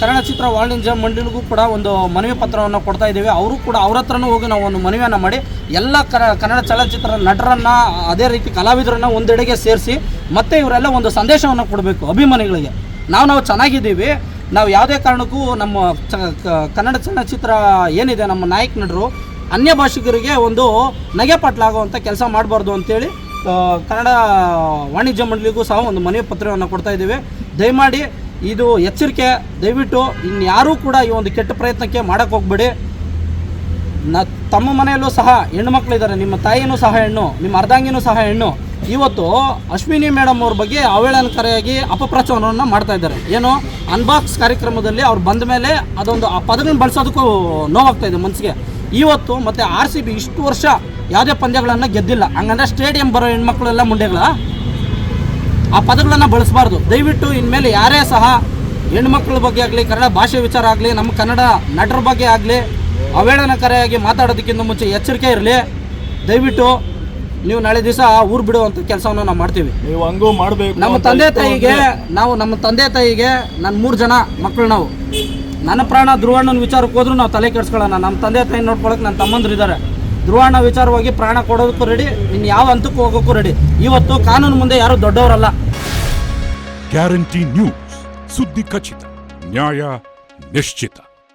ಕನ್ನಡ ಚಿತ್ರ ವಾಣಿಜ್ಯ ಮಂಡಳಿಗೂ ಕೂಡ ಒಂದು ಮನವಿ ಪತ್ರವನ್ನು ಕೊಡ್ತಾ ಇದ್ದೀವಿ. ಅವರು ಕೂಡ ಅವ್ರ ಹತ್ರನೂ ಹೋಗಿ ನಾವು ಒಂದು ಮನವಿಯನ್ನು ಮಾಡಿ ಎಲ್ಲ ಕನ್ನಡ ಚಲನಚಿತ್ರ ನಟರನ್ನು ಅದೇ ರೀತಿ ಕಲಾವಿದರನ್ನು ಒಂದೆಡೆಗೆ ಸೇರಿಸಿ ಮತ್ತೆ ಇವರೆಲ್ಲ ಒಂದು ಸಂದೇಶವನ್ನು ಕೊಡಬೇಕು ಅಭಿಮಾನಿಗಳಿಗೆ. ನಾವು ಚೆನ್ನಾಗಿದ್ದೀವಿ, ನಾವು ಯಾವುದೇ ಕಾರಣಕ್ಕೂ ನಮ್ಮ ಕನ್ನಡ ಚಲನಚಿತ್ರ ಏನಿದೆ ನಮ್ಮ ನಾಯಕ ನಟರು ಅನ್ಯ ಭಾಷಿಗರಿಗೆ ಒಂದು ನಗೆಪಾಟ್ಲಾಗುವಂಥ ಕೆಲಸ ಮಾಡಬಾರ್ದು ಅಂತೇಳಿ ಕನ್ನಡ ವಾಣಿಜ್ಯ ಮಂಡಳಿಗೂ ಸಹ ಒಂದು ಮನವಿ ಪತ್ರವನ್ನು ಕೊಡ್ತಾ ಇದ್ದೀವಿ. ದಯಮಾಡಿ ಇದು ಎಚ್ಚರಿಕೆ, ದಯವಿಟ್ಟು ಇನ್ಯಾರೂ ಕೂಡ ಈ ಒಂದು ಕೆಟ್ಟ ಪ್ರಯತ್ನಕ್ಕೆ ಮಾಡೋಕ್ಕೆ ಹೋಗ್ಬೇಡಿ. ತಮ್ಮ ಮನೆಯಲ್ಲೂ ಸಹ ಹೆಣ್ಣುಮಕ್ಳಿದ್ದಾರೆ, ನಿಮ್ಮ ತಾಯಿನೂ ಸಹ ಹೆಣ್ಣು, ನಿಮ್ಮ ಅರ್ಧಾಂಗಿನೂ ಸಹ ಹೆಣ್ಣು. ಇವತ್ತು ಅಶ್ವಿನಿ ಮೇಡಮ್ ಅವ್ರ ಬಗ್ಗೆ ಅವಹೇಳನಕಾರಿಯಾಗಿ ಅಪಪ್ರಚಾರವನ್ನು ಮಾಡ್ತಾ ಇದ್ದಾರೆ. ಏನು ಅನ್ಬಾಕ್ಸ್ ಕಾರ್ಯಕ್ರಮದಲ್ಲಿ ಅವ್ರು ಬಂದ ಮೇಲೆ ಅದೊಂದು ಆ ಪದಗಳನ್ನ ಬಳಸೋದಕ್ಕೂ ನೋವಾಗ್ತಾ ಇದೆ ಮನಸ್ಸಿಗೆ. ಇವತ್ತು ಮತ್ತು RCB ಇಷ್ಟು ವರ್ಷ ಯಾವುದೇ ಪಂದ್ಯಗಳನ್ನು ಗೆದ್ದಿಲ್ಲ, ಹಂಗಂದ್ರೆ ಸ್ಟೇಡಿಯಂ ಬರೋ ಹೆಣ್ಮಕ್ಳೆಲ್ಲ ಮುಂಡೆಗಳ ಆ ಪದಗಳನ್ನು ಬಳಸಬಾರ್ದು. ದಯವಿಟ್ಟು ಇನ್ಮೇಲೆ ಯಾರೇ ಸಹ ಹೆಣ್ಮಕ್ಳ ಬಗ್ಗೆ ಆಗಲಿ, ಕನ್ನಡ ಭಾಷೆ ವಿಚಾರ ಆಗಲಿ, ನಮ್ಮ ಕನ್ನಡ ನಟರ ಬಗ್ಗೆ ಆಗಲಿ ಅವಹೇಳನಕಾರಿಯಾಗಿ ಮಾತಾಡೋದಕ್ಕಿಂತ ಮುಂಚೆ ಎಚ್ಚರಿಕೆ ಇರಲಿ. ದಯವಿಟ್ಟು ನೀವು ನಾಳೆ ದಿವಸ ಊರು ಬಿಡುವಂಥ ಕೆಲಸವನ್ನು ನಾವು ಮಾಡ್ತೀವಿ. ನೀವು ಹಂಗೂ ಮಾಡಬೇಕು. ನಮ್ಮ ತಂದೆ ತಾಯಿಗೆ ನನ್ನ 3 ಜನ ಮಕ್ಕಳು. ನಾವು ನನ್ನ ಪ್ರಾಣ ಧ್ರುವಣ್ಣನ ವಿಚಾರಕ್ಕೆ ಹೋದ್ರೂ ನಾವು ತಲೆ ಕೆಡಿಸ್ಕೊಳ್ಳೋಣ. ನಮ್ಮ ತಂದೆ ತಾಯಿ ನೋಡ್ಕೊಳಕ್ಕೆ ನನ್ನ ತಮ್ಮಂದಿರಿದ್ದಾರೆ. ಧ್ರುವಣ್ಣ ವಿಚಾರವಾಗಿ ಪ್ರಾಣ ಕೊಡೋದಕ್ಕೂ ರೆಡಿ, ಇನ್ನು ಯಾವ ಹಂತಕ್ಕೂ ಹೋಗೋಕ್ಕೂ ರೆಡಿ. ಇವತ್ತು ಕಾನೂನು ಮುಂದೆ ಯಾರು ದೊಡ್ಡವರಲ್ಲ. ಗ್ಯಾರಂಟಿ ನ್ಯೂಸ್, ಸುದ್ದಿ ಖಚಿತ, ನ್ಯಾಯ ನಿಶ್ಚಿತ.